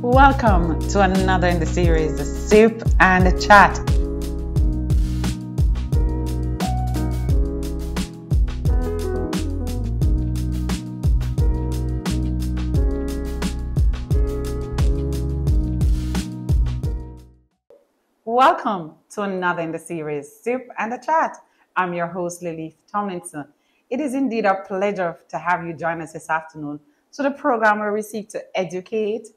Welcome to another in the series, the Sip and Chat. Welcome to another in the series, Sip and a Chat. I'm your host, LELEITH TOMLINSON. It is indeed a pleasure to have you join us this afternoon to the program where we seek to educate,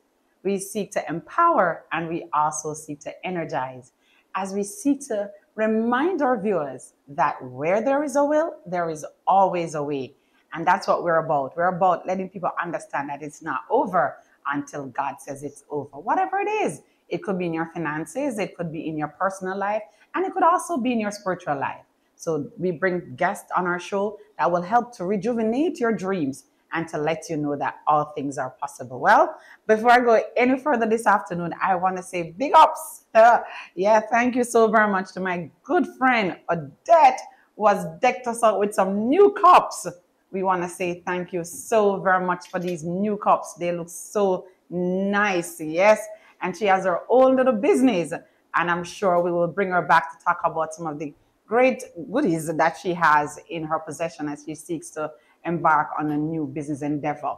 we seek to empower, and we also seek to energize, as we seek to remind our viewers that where there is a will, there is always a way. And that's what we're about. We're about letting people understand that it's not over until God says it's over. Whatever it is, it could be in your finances, it could be in your personal life, and it could also be in your spiritual life. So we bring guests on our show that will help to rejuvenate your dreams and to let you know that all things are possible. Well, before I go any further this afternoon, I want to say big ups. Thank you so very much to my good friend Odette, who has decked us out with some new cups. We want to say thank you so very much for these new cups. They look so nice, yes. And she has her own little business. And I'm sure we will bring her back to talk about some of the great goodies that she has in her possession as she seeks to embark on a new business endeavor.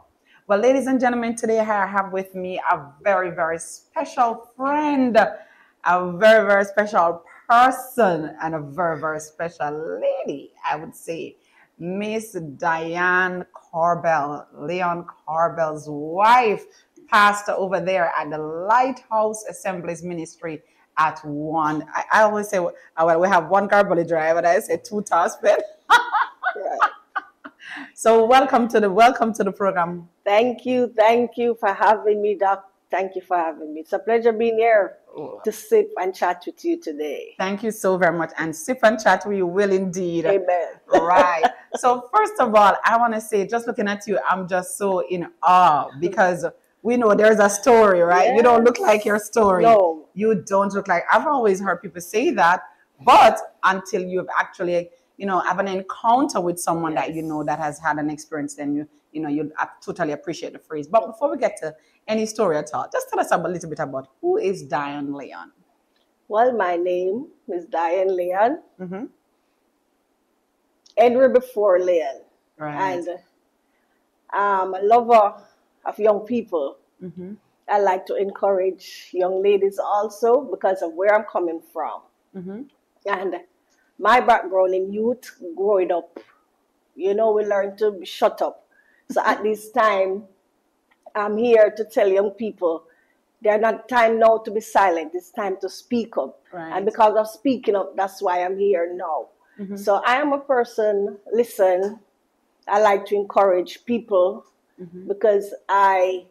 Well, ladies and gentlemen, today I have with me a very, very special friend, a very, very special person, and a very, very special lady, I would say. Miss Diane Corbell, Leon Corbell's wife, pastor over there at the Lighthouse Assemblies Ministry at one. I always say, well, we have one Carboli drive, and I say two Tarspet. Right. So welcome to the program. Thank you for having me, Doc. Thank you for having me. It's a pleasure being here to sip and chat with you today. Thank you so very much. And sip and chat we will indeed. Amen. Right. So first of all, I want to say, just looking at you, I'm just so in awe because we know there's a story, right? Yes. You don't look like your story. No. You don't look like, I've always heard people say that, but until you've actually, have an encounter with someone that you know that has had an experience, then you totally appreciate the phrase. But before we get to any story at all, just tell us a little bit about who is Diane Leon. Well, my name is Diane Leon. Mm-hmm. Edward before Leon. Right. And I'm a lover of young people. Mm-hmm. I like to encourage young ladies also because of where I'm coming from. Mm-hmm. And my background in youth, growing up, we learn to shut up. So at this time, I'm here to tell young people, they're not time now to be silent. It's time to speak up. Right. And because of speaking up, that's why I'm here now. Mm-hmm. So I am a person, listen, I like to encourage people because I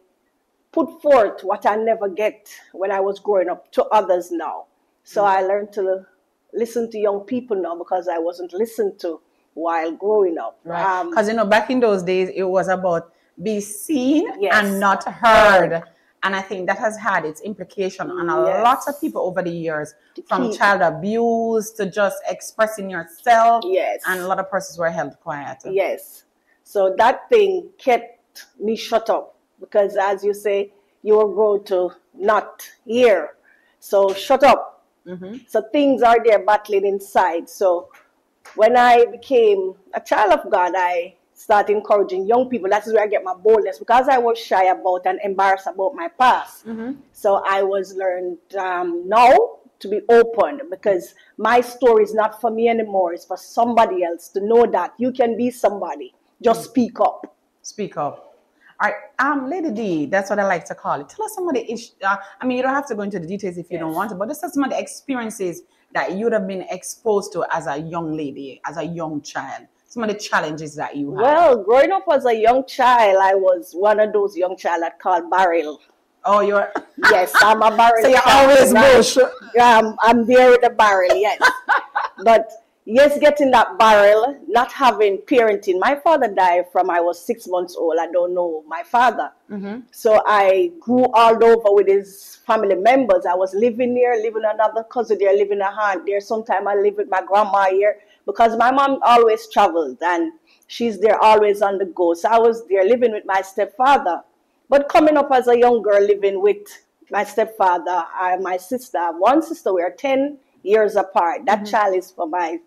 put forth what I never get when I was growing up to others now. So I learned to listen to young people now because I wasn't listened to while growing up. Right. Because, back in those days, it was about be seen Yes. and not heard. And I think that has had its implication on a Yes. lot of people over the years, To from keep- child abuse to just expressing yourself. Yes. And a lot of persons were held quiet. Yes. So that thing kept me shut up because, as you say, you were grown to not hear. So shut up. Mm-hmm. So things are there battling inside. So when I became a child of God, I started encouraging young people. That is where I get my boldness because I was shy about and embarrassed about my past. Mm-hmm. So I was learned now to be open because my story is not for me anymore. It's for somebody else to know that you can be somebody. Just speak up. Speak up. All right, Lady D, that's what I like to call it. Tell us some of the issues. You don't have to go into the details if you don't want to, but just some of the experiences that you would have been exposed to as a young lady, as a young child. Some of the challenges that you had. Well, growing up as a young child, I was one of those young child that called barrel. Oh, you're... Yes, I'm a barrel. So you're child, always right? bush. I'm there with the barrel, yes. But yes, getting that barrel, not having parenting. My father died from I was 6 months old. I don't know my father. Mm-hmm. So I grew all over with his family members. I was living there, living another cousin there, living a aunt there. Sometimes I live with my grandma here because my mom always traveled and she's there always on the go. So I was there living with my stepfather. But coming up as a young girl living with my stepfather, my sister, one sister, we are 10 years apart. That child is for my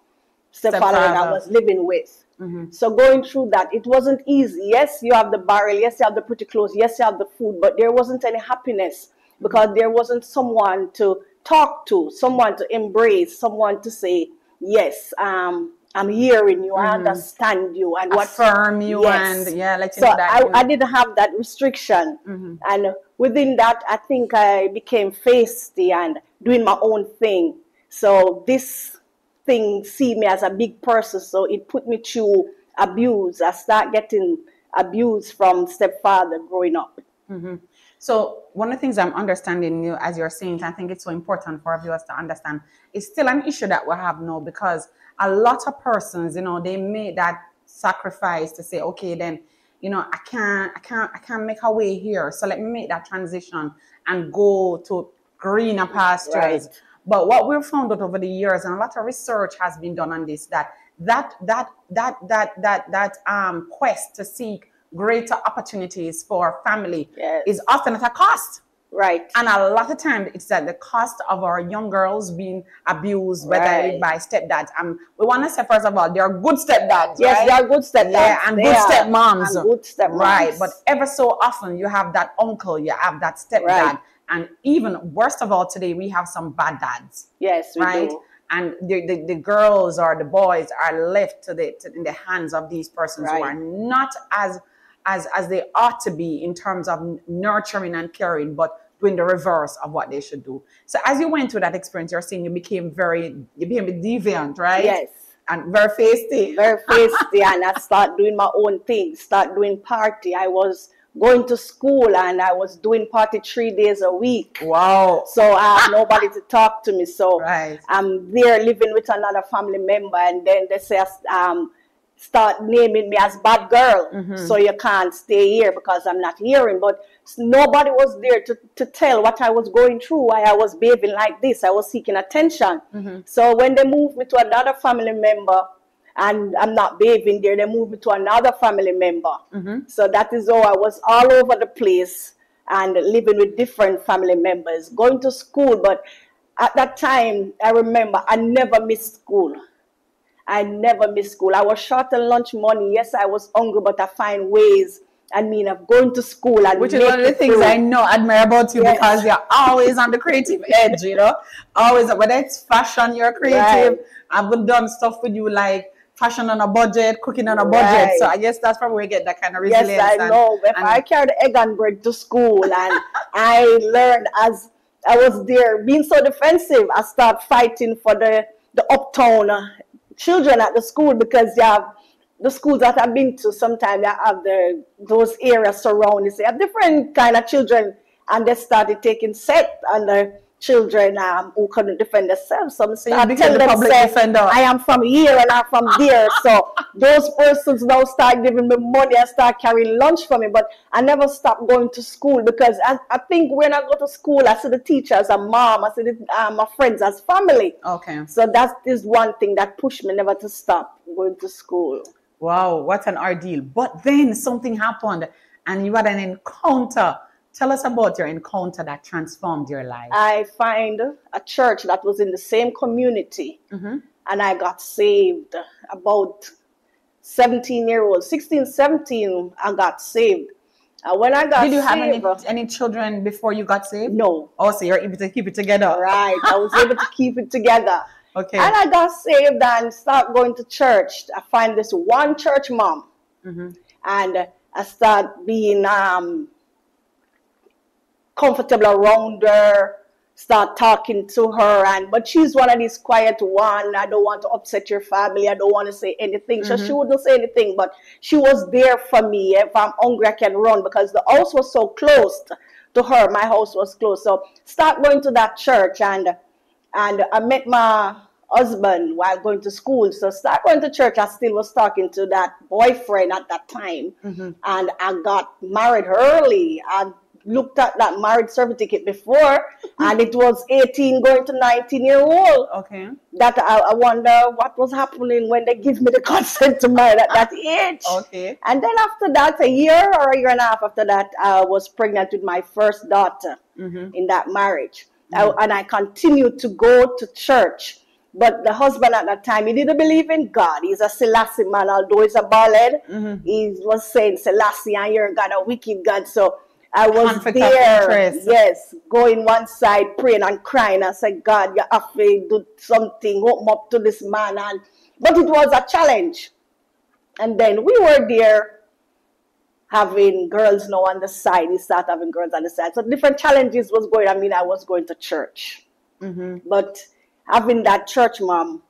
stepfather that I was living with. So going through that, it wasn't easy. Yes, you have the barrel. Yes, you have the pretty clothes. Yes, you have the food. But there wasn't any happiness because there wasn't someone to talk to, someone to embrace, someone to say, yes, I'm hearing you, I understand you, and what affirm you, yes. and yeah, let you so know that I didn't have that restriction, and within that, I think I became feisty and doing my own thing. So this thing see me as a big person, so it put me through abuse. I start getting abuse from stepfather growing up. So one of the things I'm understanding you as you're saying, I think it's so important for our viewers to understand, is still an issue that we have now, because a lot of persons, you know, they made that sacrifice to say, okay, then, you know, I can't make a way here, so let me make that transition and go to greener pastures. Right. But what we've found out over the years, and a lot of research has been done on this, that quest to seek greater opportunities for family is often at a cost. Right. And a lot of times it's at the cost of our young girls being abused, whether by stepdads. We want to say, first of all, they are good stepdads, yes, right? they are good stepdads. Yeah, and good stepmoms. And good stepmoms. Right. But ever so often you have that uncle, you have that stepdad. Right. And even worst of all, today we have some bad dads. Yes, we do. And the girls or the boys are left in the hands of these persons who are not as they ought to be in terms of nurturing and caring, but doing the reverse of what they should do. So as you went through that experience, you're saying you became deviant, right? Yes. And very feisty. Very feisty, and I start doing my own thing, start doing party. I was going to school and I was doing party 3 days a week. Wow. So I have nobody to talk to me. So I'm there living with another family member, and then they say, start naming me as bad girl. So you can't stay here because I'm not hearing. But nobody was there to tell what I was going through, why I was behaving like this. I was seeking attention. So when they moved me to another family member, and I'm not behaving there, they moved me to another family member. So that is how I was all over the place and living with different family members, going to school. But at that time, I remember I never missed school. I never missed school. I was short on lunch money. Yes, I was hungry, but I find ways, of going to school. And which is one of the things I admire about you, because you're always on the creative edge, you know. Always, whether it's fashion, you're creative. I've done stuff with you like fashion on a budget, cooking on a budget. So I guess that's probably where we get that kind of resilience. Yes, I know. I carried egg and bread to school, and I learned as I was there, being so defensive, I started fighting for the uptown children at the school, because you have the schools that I've been to, sometimes they have those areas surrounding. They have different kind of children, and they started taking sept on the children who couldn't defend themselves. So I tell them, I am from here and I'm from there. So those persons now start giving me money and start carrying lunch for me. But I never stopped going to school, because I think when I go to school, I see the teachers as mom, I see my friends as family. Okay. So that is one thing that pushed me never to stop going to school. Wow, what an ordeal. But then something happened and you had an encounter. Tell us about your encounter that transformed your life. I find a church that was in the same community, and I got saved. About 17-year-old, 16, 17, I got saved. When I got saved... Did you have any children before you got saved? No. Oh, so you're able to keep it together. Right, I was able to keep it together. Okay. And I got saved and started going to church. I find this one church mom, and I start being... comfortable around her, start talking to her, but she's one of these quiet one. I don't want to upset your family. I don't want to say anything. So she wouldn't say anything, but she was there for me. If I'm hungry, I can run, because the house was so close to her. My house was close. So start going to that church, and I met my husband while going to school. So start going to church. I still was talking to that boyfriend at that time, and I got married early. I looked at that marriage certificate before, and it was 18 going to 19-year-old. Okay. That I wonder what was happening when they give me the consent to marry at that age. Okay. And then after that, a year or a year and a half after that, I was pregnant with my first daughter in that marriage. And I continued to go to church. But the husband at that time, he didn't believe in God. He's a Selassie man, although he's a bald. He was saying, Selassie, and you're God, a wicked God. So I was Conflict there, of interest. yes, going one side, praying and crying. I said, God, you have to do something, open up to this man. But it was a challenge. And then we were there having girls now on the side. We started having girls on the side. So different challenges was going. I mean, I was going to church. But having that church mom,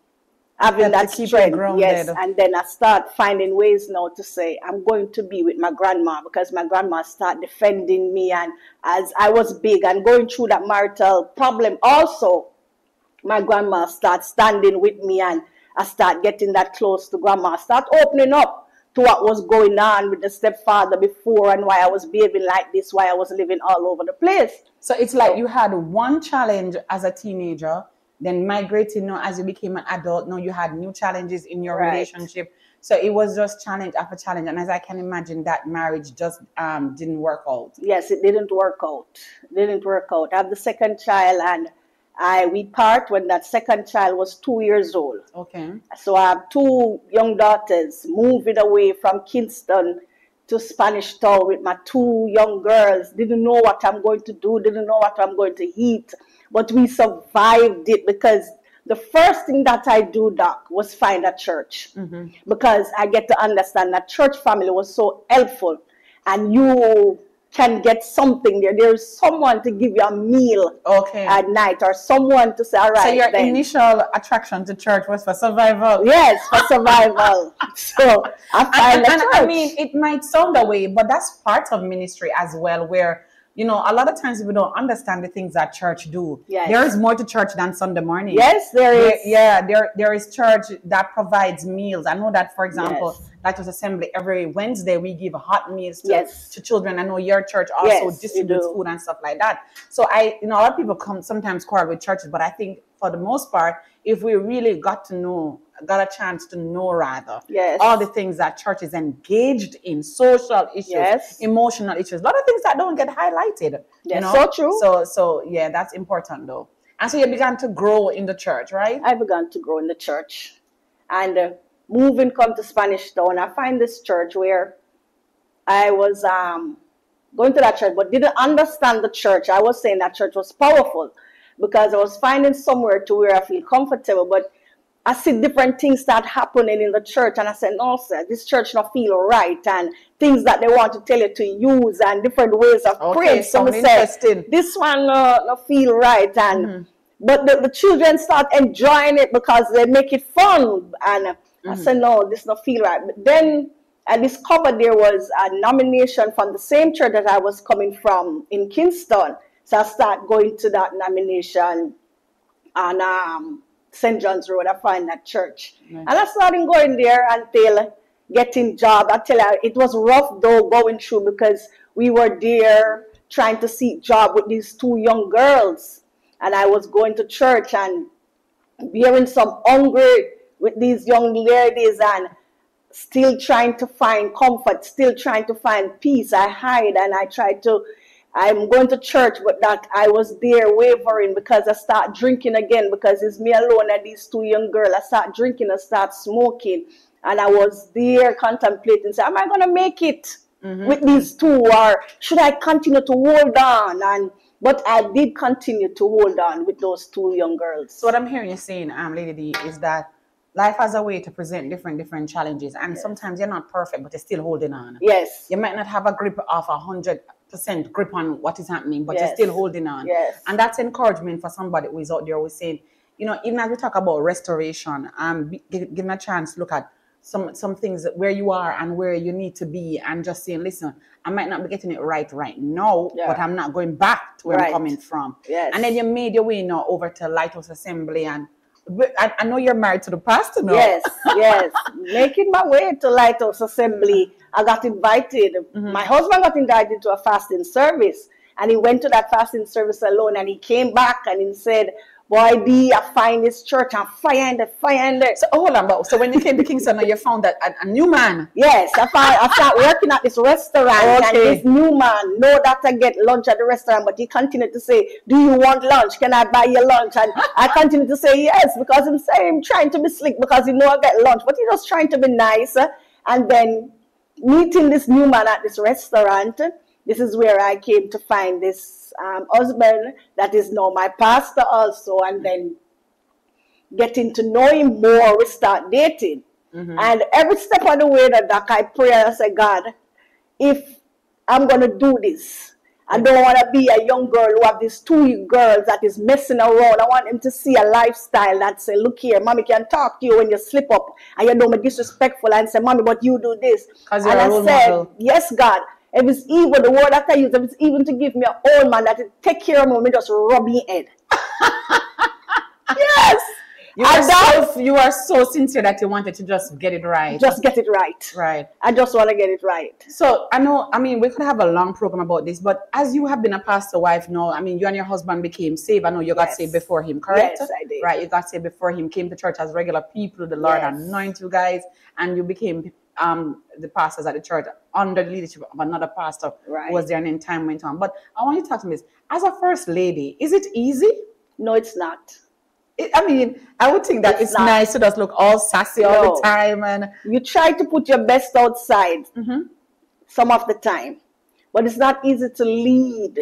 having that strength, yes, and then I start finding ways now to say I'm going to be with my grandma, because my grandma start defending me, and as I was big and going through that marital problem also, my grandma start standing with me, and I start getting that close to grandma, start opening up to what was going on with the stepfather before, and why I was behaving like this, why I was living all over the place. So it's like you had one challenge as a teenager, then migrating now as you became an adult. Now you had new challenges in your relationship. So it was just challenge after challenge. And as I can imagine, that marriage just didn't work out. Yes, it didn't work out. It didn't work out. I have the second child, and we part when that second child was 2 years old. Okay. So I have two young daughters, moving away from Kingston to Spanish Town with my two young girls. Didn't know what I'm going to do, didn't know what I'm going to eat. But we survived it, because the first thing that I do, Doc, was find a church. Because I get to understand that church family was so helpful, and you can get something there. There's someone to give you a meal at night, or someone to say, all right. So your initial attraction to church was for survival? Yes, for survival. So I find a church. I mean, it might sound that way, but that's part of ministry as well, where you know, a lot of times we don't understand the things that church do. Yes. There is more to church than Sunday morning. Yes, there is. There is church that provides meals. I know that, for example, Lighthouse Assembly, every Wednesday we give hot meals to children. I know your church also distributes food and stuff like that. So a lot of people sometimes quarrel with churches, but I think for the most part, if we really got a chance to know all the things that church is engaged in, social issues, emotional issues, a lot of things that don't get highlighted. Yes, so true. So yeah, that's important though. And so you began to grow in the church, right? I began to grow in the church, and moving come to Spanish Town, I find this church where I was going to that church, but didn't understand the church. I was saying that church was powerful because I was finding somewhere to where I feel comfortable, but I see different things start happening in the church, and I said, no, sir, this church not feel right, and things that they want to tell you to use, and different ways of praying. So I said, this one not feel right, and but the children start enjoying it because they make it fun, and I said, no, this not feel right. But then I discovered there was a nomination from the same church that I was coming from in Kingston, so I start going to that nomination, and St. John's Road. I find that church. Nice. And I started going there until getting job. I tell you, it was rough though going through, because we were there trying to seek job with these two young girls. And I was going to church and bearing some hungry with these young ladies, and still trying to find comfort, still trying to find peace. I hide and I try to, I'm going to church, but that I was there wavering, because I start drinking again, because it's me alone and these two young girls. I start drinking, I start smoking, and I was there contemplating, say, am I going to make it with these two, or should I continue to hold on? But I did continue to hold on with those two young girls. So what I'm hearing you saying, Lady D, is that life has a way to present different challenges, and sometimes you're not perfect, but you're still holding on. Yes. You might not have a grip of 100% grip on what is happening, but you're still holding on. Yes. And that's encouragement for somebody who is out there who is saying, even as we talk about restoration, giving a chance to look at some things where you are and where you need to be, and just saying, listen, I might not be getting it right now, but I'm not going back to where I'm coming from. Yes. And then you made your way now over to Lighthouse Assembly, and I know you're married to the pastor now. Yes. Making my way to Lighthouse Assembly, I got invited. My husband got invited to a fasting service, And he went to that fasting service alone, and he came back and he said, boy, D, I find this church and fire in there. So hold on, but so when you came to Kingston, you found that a new man. Yes, I started working at this restaurant, and this new man know that I get lunch at the restaurant, but he continued to say, do you want lunch? Can I buy you lunch? And I continued to say yes, because I'm trying to be slick, because he know I get lunch, but he's just trying to be nice. And then meeting this new man at this restaurant, this is where I came to find this husband that is now my pastor also, and then getting to know him more, we start dating. And every step of the way that I pray, I say, God, if I'm going to do this, I don't want to be a young girl who have these two girls that is messing around. I want him to see a lifestyle that say, look here, mommy can talk to you when you slip up and you don't be disrespectful, and say, mommy, but you do this. And I said, model. Yes, God. If it's even, the word that I use, if it's even to give me an old man that take care of me, just rub me head. Yes. You are so sincere that you wanted to just get it right. Just get it right. Right. I just want to get it right. So we could have a long program about this, but as you have been a pastor wife now, you and your husband became saved. I know you got saved before him, correct? Yes, I did. Right, you got saved before him, came to church as regular people, the Lord anointed you guys, and you became the pastors at the church under the leadership of another pastor who was there, and then time went on. But I want you to talk to me this. As a first lady, is it easy? No, it's not. I would think that it's nice to just look all sassy all the time. And you try to put your best outside some of the time. But it's not easy to lead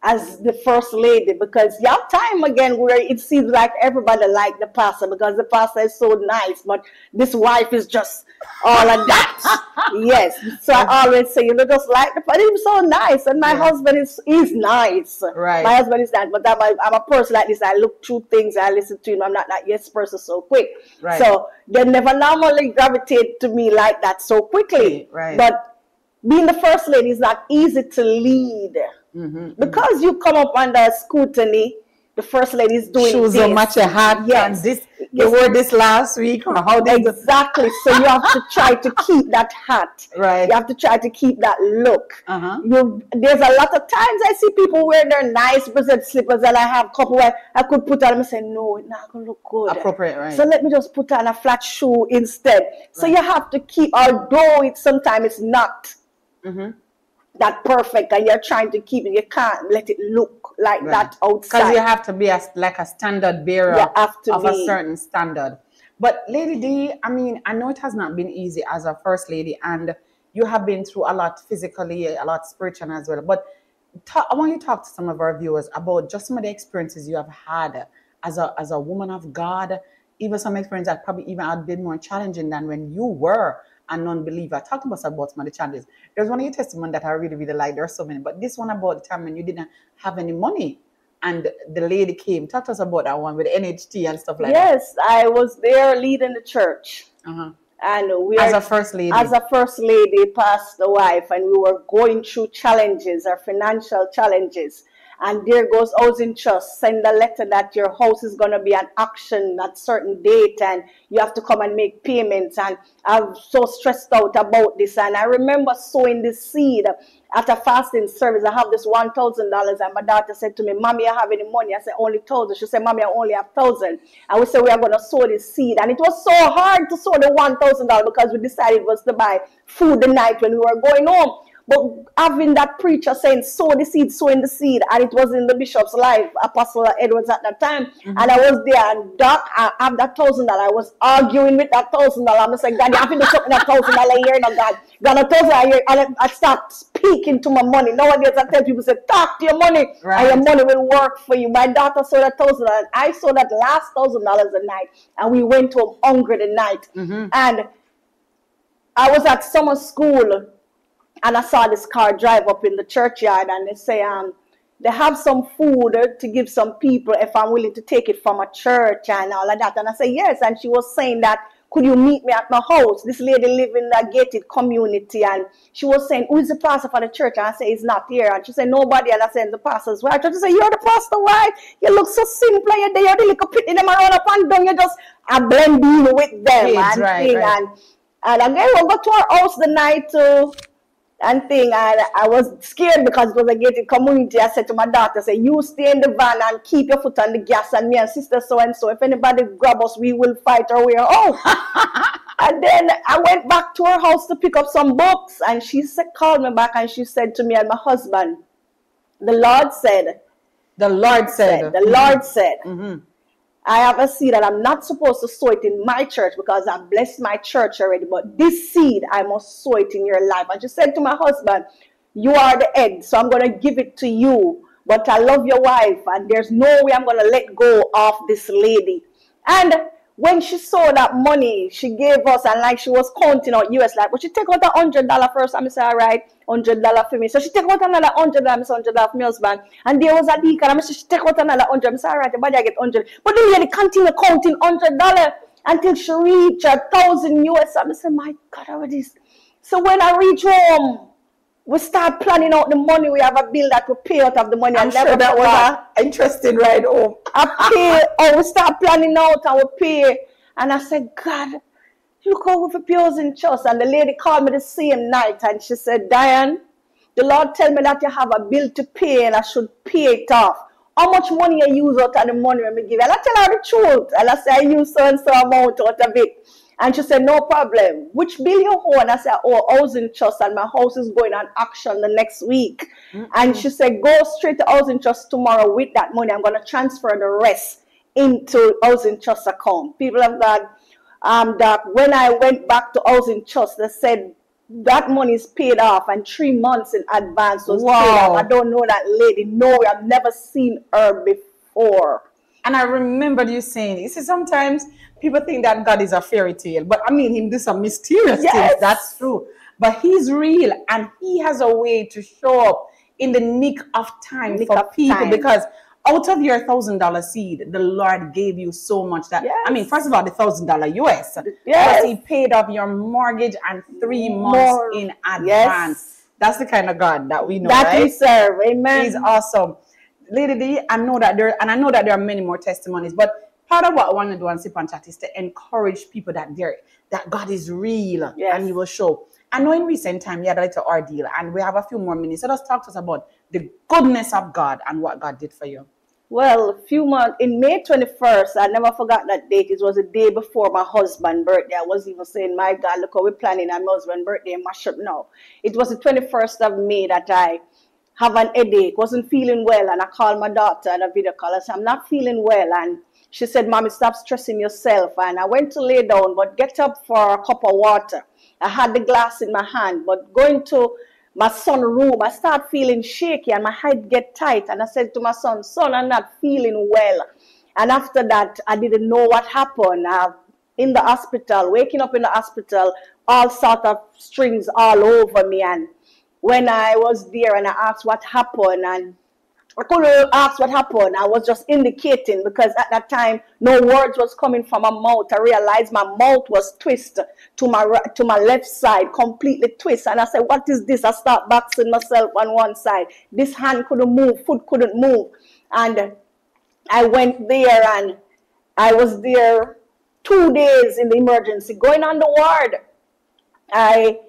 as the first lady, because you have time again where it seems like everybody like the pastor because the pastor is so nice, but this wife is just all of that. Yes. So I always say, just like the pastor, he's so nice, and my husband is nice. Right. My husband is nice, but I'm a person like this. I look through things, I listen to him. I'm not that yes person so quick. Right. So they never normally gravitate to me like that so quickly. Right. But being the first lady is not easy to lead. Because you come up under scrutiny, the first lady is doing shoes this. Shoes match your hat. Yes. And you wore this last week. Exactly. So you have to try to keep that hat. Right. You have to try to keep that look. There's a lot of times I see people wear their nice bracelet slippers, and I have a couple where I could put on and say, no, it's not going to look good. Appropriate, right. So let me just put on a flat shoe instead. So you have to keep, although sometimes it's not that perfect, and you're trying to keep it, you can't let it look like that outside. Because you have to be like a standard bearer of a certain standard. But Lady D, I know it has not been easy as a first lady, and you have been through a lot physically, a lot spiritually as well. But I want you to talk to some of our viewers about just some of the experiences you have had as a woman of God, even some experiences that probably even had been more challenging than when you were a non-believer. Talk to us about some of the challenges. There's one of your testimony that I really, really like. There are so many, but this one about the time when you didn't have any money and the lady came. Talk to us about that one with NHT and stuff like that. Yes, I was there leading the church. And we as a first lady. As a first lady, pastor wife, and we were going through challenges, our financial challenges. And there goes Housing Trust, send a letter that your house is going to be an auction at certain date and you have to come and make payments. And I'm so stressed out about this. And I remember sowing this seed at a fasting service. I have this $1,000, and my daughter said to me, Mommy, I have any money? I said, only 1,000. She said, Mommy, I only have 1,000. And we said, we are going to sow this seed. And it was so hard to sow the $1,000 because we decided it was to buy food the night when we were going home. But having that preacher saying, sow the seed, sowing the seed, and it was in the bishop's life, Apostle Edwards at that time, and I was there, and Doc, I have that $1,000. I was arguing with that $1,000. I'm saying, God, you have to do something that $1,000 here, no God. God, $1,000 here, and I start speaking to my money. Nowadays, I tell people, say, talk to your money, and your money will work for you. My daughter saw that $1,000, and I saw that last $1,000 a night, and we went home hungry the night. And I was at summer school, and I saw this car drive up in the churchyard, and they say, they have some food to give some people if I'm willing to take it from a church and all of that. And I said, yes. And she was saying that, could you meet me at my house? This lady live in a gated community. And she was saying, who is the pastor for the church? And I said, he's not here. And she said, nobody. And I said, the pastor's wife. She said, you're the pastor's wife. You look so simple. You're there. You're little putting them around up and down. You just blend in with them. And again, we'll go to our house the night to and thing. And I was scared because it was a gated community. I said to my daughter, I said, you stay in the van and keep your foot on the gas, and me and sister so and so, if anybody grab us, we will fight our way out. And then I went back to her house to pick up some books, and she called me back and she said to me and my husband, the Lord said, the Lord said, I have a seed and I'm not supposed to sow it in my church because I've blessed my church already, but this seed, I must sow it in your life. And she said to my husband, you are the head, so I'm going to give it to you, but I love your wife and there's no way I'm going to let go of this lady. And when she saw that money, she gave us, and like she was counting out US, like, but she take out $100 first. And I said, all right, $100 for me. So she take out another $100, I said, $100 for my husband. And there was a deacon, and I said, she take out another $100. I said, all right, but I get 100. But the lady continued counting $100 until she reached 1,000 US. I said, my God, how is this? So when I reach home, we start planning out the money. We have a bill that we pay out of the money. I'm sure that was an interesting ride home. We start planning out and we pay. And I said, God, look how we pay us in trust. And the lady called me the same night and she said, Diane, the Lord tell me that you have a bill to pay and I should pay it off. How much money you use out of the money when we give you? And I tell her the truth. And I say, I use so and so amount out of it. And she said, no problem. Which bill you owe? And I said, oh, housing trust, and my house is going on auction the next week. And she said, go straight to housing trust tomorrow with that money. I'm going to transfer the rest into housing trust account. People have got that when I went back to housing trust, they said that money is paid off and 3 months in advance was paid off. I don't know that lady. No, I've never seen her before. And I remember you saying, you see, sometimes people think that God is a fairy tale, but I mean, him do some mysterious things. That's true. But he's real, and he has a way to show up in the nick of time for people, because out of your $1,000 seed, the Lord gave you so much that, I mean, first of all, the $1,000 US, but he paid off your mortgage and 3 months in advance. That's the kind of God that we know, that we serve. Amen. He's awesome. Lady D, I know that there are many more testimonies, but part of what I want to do on Sip and Chat is to encourage people that God is real and he will show. I know in recent time you had a little ordeal and we have a few more minutes. So let's talk to us about the goodness of God and what God did for you. Well, a few months, in May 21st, I never forgot that date. It was a day before my husband's birthday. I was even saying, my God, look how we're planning on my husband's birthday and mash up now. It was the 21st of May that I have an headache, wasn't feeling well, and I called my daughter on a video call. I said, I'm not feeling well, and she said, Mommy, stop stressing yourself. And I went to lay down, but get up for a cup of water. I had the glass in my hand, but going to my son's room, I start feeling shaky and my head get tight. And I said to my son, I'm not feeling well. And after that, I didn't know what happened. In the hospital, waking up in the hospital, all sort of strings all over me. And when I was there and I asked what happened, and I couldn't ask what happened. I was just indicating, because at that time no words was coming from my mouth. I realized my mouth was twisted to my left side, completely twisted. And I said, what is this? I start boxing myself on one side. This hand couldn't move, foot couldn't move. And I went there and I was there 2 days in the emergency, going on the ward. I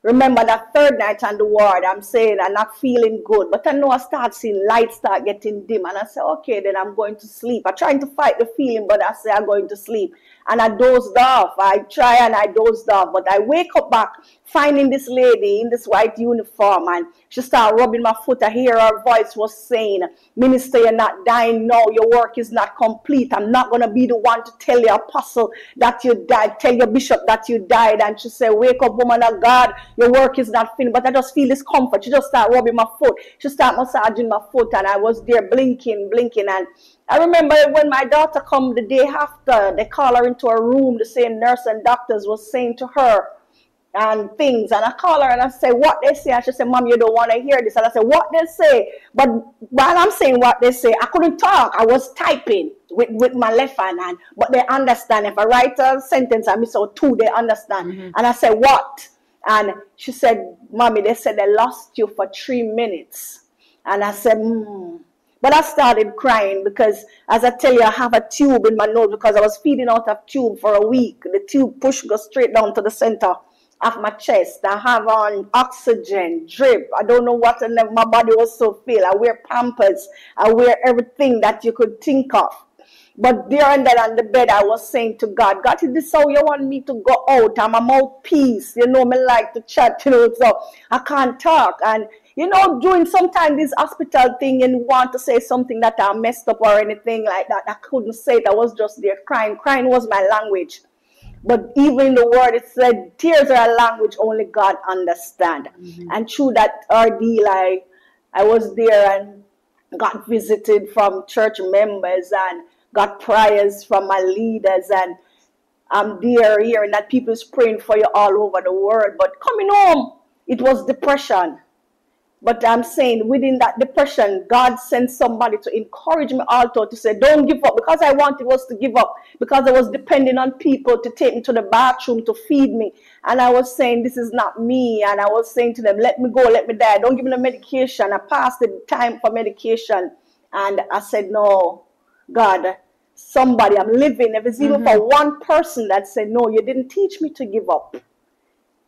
remember that third night on the ward, I'm saying I'm not feeling good, but I know I start seeing lights start getting dim, and I say, okay, then I'm going to sleep. I'm trying to fight the feeling, but I say I'm going to sleep, and I dozed off. I try and I dozed off, but I wake up back finding this lady in this white uniform, and she started rubbing my foot. I hear her voice was saying, Minister, you're not dying now. Your work is not complete. I'm not going to be the one to tell your apostle that you died, tell your bishop that you died. And she said, wake up, woman of God, your work is not finished. But I just feel this comfort. She just started rubbing my foot. She started massaging my foot, and I was there blinking. And I remember when my daughter come the day after, they call her into a room. The same nurse and doctors was saying to her and things, and I call her and I say, what they say? And she said, Mom, you don't want to hear this. And I said, what they say? But while I'm saying what they say, I couldn't talk. I was typing with my left hand, but they understand. If I write a sentence I miss out two, they understand. And I said, what? And she said, Mommy, they said they lost you for 3 minutes. And I said, But I started crying because, as I tell you, I have a tube in my nose because I was feeding out of tube for a week. The tube push goes straight down to the center off my chest. I have on oxygen, drip. I don't know what, and my body was so feel. I wear Pampers. I wear everything that you could think of. But there and then on the bed, I was saying to God, God, is this how you want me to go out? I'm a mouthpiece. You know, me like to chat, so I can't talk. And, doing sometimes this hospital thing and want to say something that I messed up or anything like that. I couldn't say it. I was just there crying. Crying was my language. But even in the word, it said, tears are a language only God understands. And through that ordeal, I was there and got visited from church members and got prayers from my leaders. And I'm there hearing that people is praying for you all over the world. But coming home, it was depression. But I'm saying within that depression, God sent somebody to encourage me also to say, don't give up. Because I wanted was to give up. Because I was depending on people to take me to the bathroom to feed me. And I was saying, this is not me. And I was saying to them, let me go, let me die. Don't give me the medication. I passed the time for medication. And I said, no, God, somebody, I'm living. If it's even for one person that said, no, you didn't teach me to give up.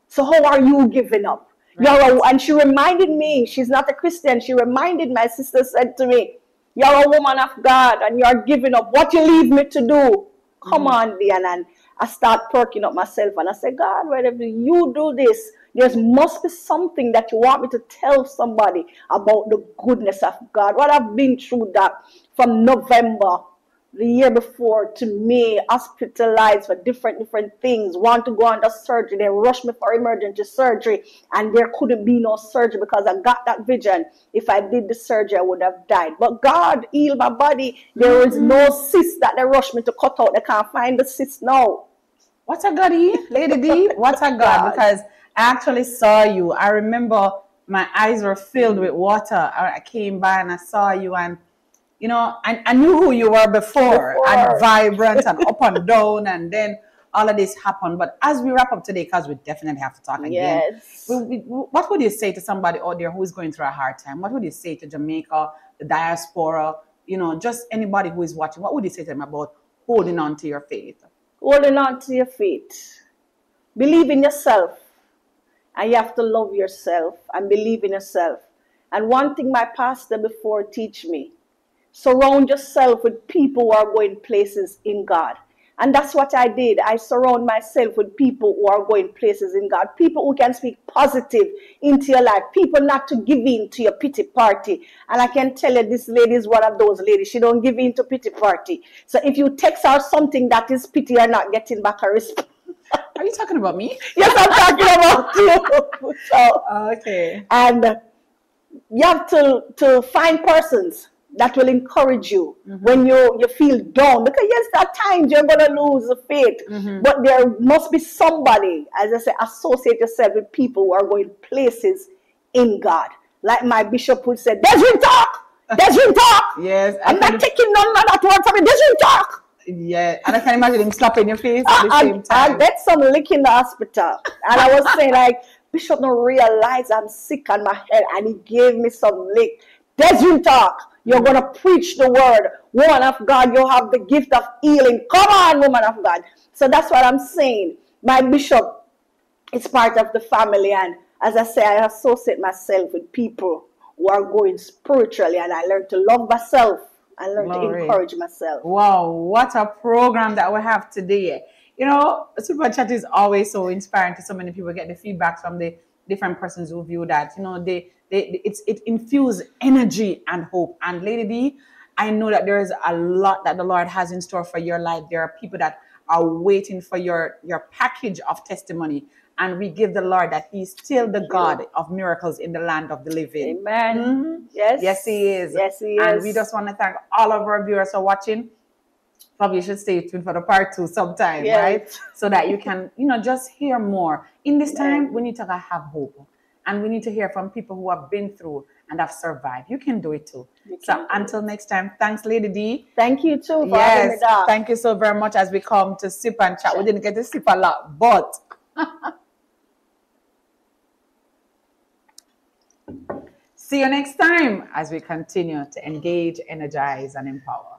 So how are you giving up? Right. And she reminded me, she's not a Christian. She reminded my sister, said to me, you're a woman of God and you're giving up. What you leave me to do? Come on, Diane. And I start perking up myself and I said, God, whenever you do this, there must be something that you want me to tell somebody about the goodness of God. What I've been through that from November the year before to May, hospitalized for different things, want to go under surgery. They rushed me for emergency surgery and there couldn't be no surgery because I got that vision. If I did the surgery, I would have died. But God healed my body. There is no cyst that they rushed me to cut out. They can't find the cyst now. What a God, Lady D? What a God, because I actually saw you. I remember my eyes were filled with water. I came by and I saw you and I knew who you were before and vibrant and up and down, and then all of this happened. But as we wrap up today, because we definitely have to talk again, what would you say to somebody out there who is going through a hard time? What would you say to Jamaica, the diaspora, just anybody who is watching? What would you say to them about holding on to your faith? Holding on to your faith. Believe in yourself. And you have to love yourself and believe in yourself. And one thing my pastor before teach me, surround yourself with people who are going places in God. And that's what I did. I surround myself with people who are going places in God. People who can speak positive into your life. People not to give in to your pity party. And I can tell you this lady is one of those ladies. She don't give in to pity party. So if you text her something that is pity, you're not getting back a response. Are you talking about me? Yes, I'm talking about you. So, okay. And you have to find persons that will encourage you when you feel down. Because yes, at times you're going to lose the faith. But there must be somebody, as I say, associate yourself with people who are going places in God. Like my bishop would say, Desrine talk! Desrine talk! Yes. I'm not taking none of that word from me. Desrine talk! Yeah, and I can imagine him slapping your face at the same time. I get some lick in the hospital. And I was saying, like, Bishop don't realize I'm sick on my head. And he gave me some lick. Desrine talk! You're going to preach the word. Woman of God, you have the gift of healing. Come on, woman of God. So that's what I'm saying. My bishop is part of the family. And as I say, I associate myself with people who are going spiritually. And I learn to love myself and learn to encourage myself. Wow, what a program that we have today. Super Chat is always so inspiring to so many people. Get the feedback from the different persons who view that. It infuses energy and hope. And Lady D, I know that there is a lot that the Lord has in store for your life. There are people that are waiting for your package of testimony. And we give the Lord that He's still the God of miracles in the land of the living. Amen. Yes. Yes, He is. Yes, He is. And we just want to thank all of our viewers for watching. Probably should stay tuned for the part 2 sometime, right? So that you can, just hear more. In this time, we need to have hope. And we need to hear from people who have been through and have survived. You can do it too. So until next time, thanks, Lady D. Thank you too for having me down. Thank you so very much as we come to sip and chat. We didn't get to sip a lot, but see you next time as we continue to engage, energize, and empower.